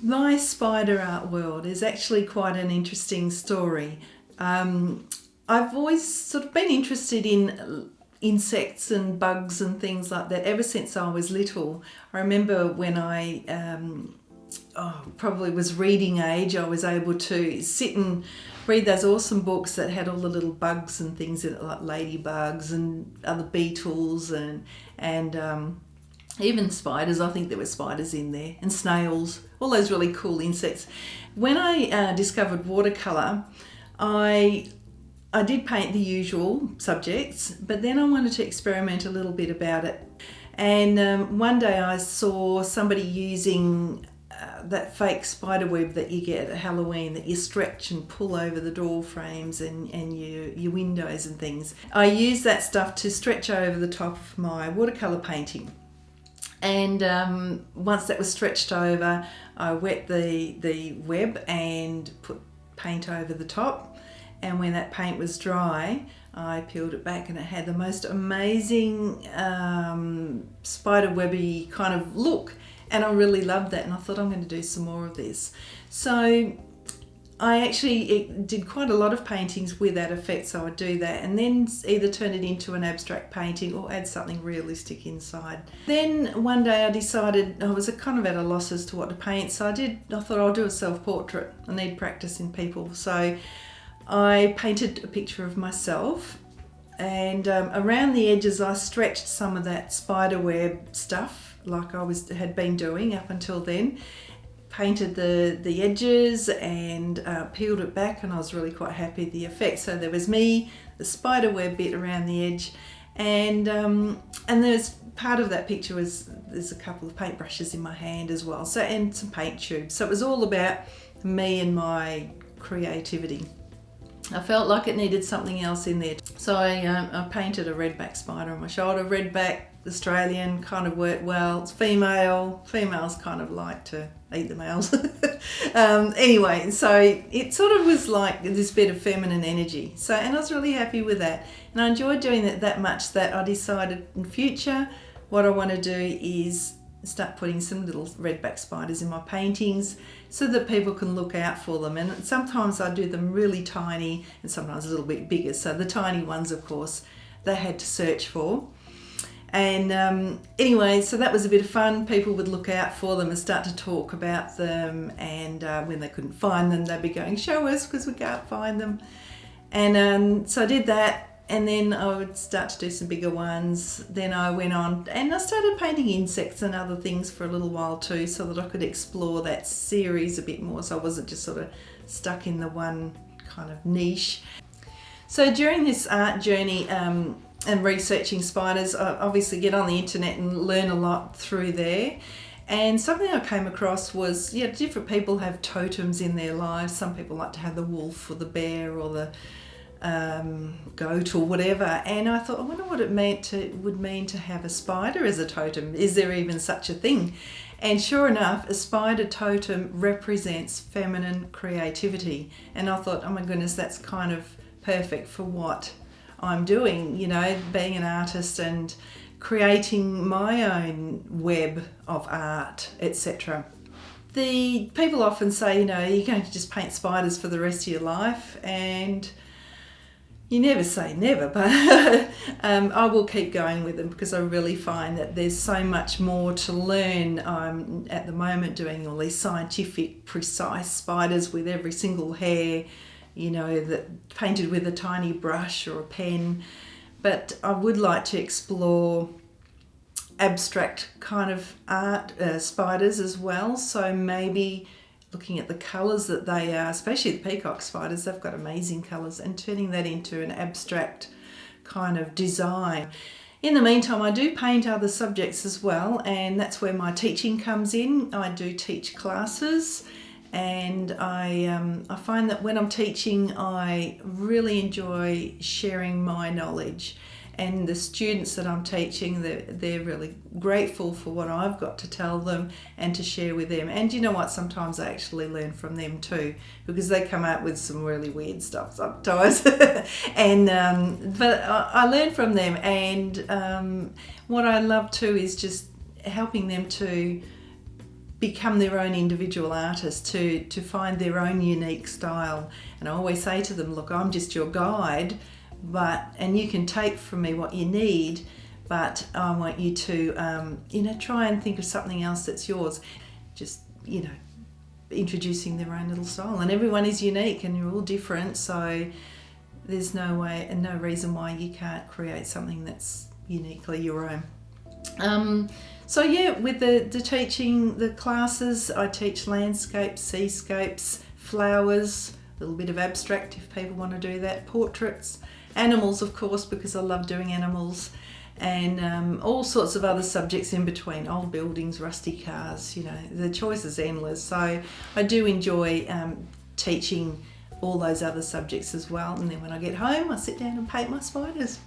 My spider art world is actually quite an interesting story. I've always sort of been interested in insects and bugs and things like that ever since I was little. I remember when I probably was reading age, I was able to sit and read those awesome books that had all the little bugs and things in it, like ladybugs and other beetles and even spiders. I think there were spiders in there, and snails, all those really cool insects. When I discovered watercolour, I did paint the usual subjects, but then I wanted to experiment a little bit about it. And one day I saw somebody using that fake spider web that you get at Halloween that you stretch and pull over the door frames and your windows and things. I used that stuff to stretch over the top of my watercolour painting. And once that was stretched over, I wet the web and put paint over the top. And when that paint was dry, I peeled it back and it had the most amazing spider webby kind of look. And I really loved that, and I thought I'm going to do some more of this. So I actually did quite a lot of paintings with that effect, so I'd do that and then either turn it into an abstract painting or add something realistic inside. Then one day I decided I was kind of at a loss as to what to paint, so I thought I'll do a self-portrait. I need practice in people. So I painted a picture of myself, and around the edges I stretched some of that spider web stuff like I had been doing up until then. Painted the edges and peeled it back, and I was really quite happy with the effect. So there was me, the spider web bit around the edge, and there's part of that picture there's a couple of paintbrushes in my hand as well, so, and some paint tubes. So it was all about me and my creativity. I felt like it needed something else in there, so I painted a redback spider on my shoulder. Redback, Australian, kind of worked well. It's female. Females kind of like to eat the males. Anyway, so it sort of was like this bit of feminine energy. So, and I was really happy with that. And I enjoyed doing it that much that I decided in future what I want to do is start putting some little redback spiders in my paintings so that people can look out for them. And sometimes I do them really tiny and sometimes a little bit bigger. So the tiny ones, of course, they had to search for. And anyway, so that was a bit of fun. People would look out for them and start to talk about them, and when they couldn't find them, they'd be going, show us, because we can't find them. And so I did that, and then I would start to do some bigger ones. Then I went on and I started painting insects and other things for a little while too, so that I could explore that series a bit more, so I wasn't just sort of stuck in the one kind of niche. So during this art journey, and researching spiders, I obviously get on the internet and learn a lot through there. And something I came across was, different people have totems in their lives. Some people like to have the wolf or the bear or the goat or whatever. And I thought, I wonder what it would mean to have a spider as a totem. Is there even such a thing? And sure enough, a spider totem represents feminine creativity. And I thought, oh my goodness, that's kind of perfect for what I'm doing, being an artist and creating my own web of art, etc. The people often say, you're going to just paint spiders for the rest of your life, and you never say never, but I will keep going with them because I really find that there's so much more to learn. I'm at the moment doing all these scientific, precise spiders with every single hair, that painted with a tiny brush or a pen. But I would like to explore abstract kind of art spiders as well. So maybe looking at the colours that they are, especially the peacock spiders, they've got amazing colours, and turning that into an abstract kind of design. In the meantime, I do paint other subjects as well, and that's where my teaching comes in. I do teach classes. And I find that when I'm teaching, I really enjoy sharing my knowledge. And the students that I'm teaching, they're really grateful for what I've got to tell them and to share with them. And you know what? Sometimes I actually learn from them too, because they come out with some really weird stuff sometimes. But I learn from them. And what I love too is just helping them to become their own individual artist, to find their own unique style. And I always say to them, look, I'm just your guide, and you can take from me what you need, but I want you to, try and think of something else that's yours. Just, introducing their own little style. And everyone is unique and you're all different, so there's no way and no reason why you can't create something that's uniquely your own. With the teaching, the classes, I teach landscapes, seascapes, flowers, a little bit of abstract if people want to do that, portraits, animals of course, because I love doing animals, and all sorts of other subjects in between, old buildings, rusty cars, the choice is endless. So I do enjoy teaching all those other subjects as well, and then when I get home I sit down and paint my spiders.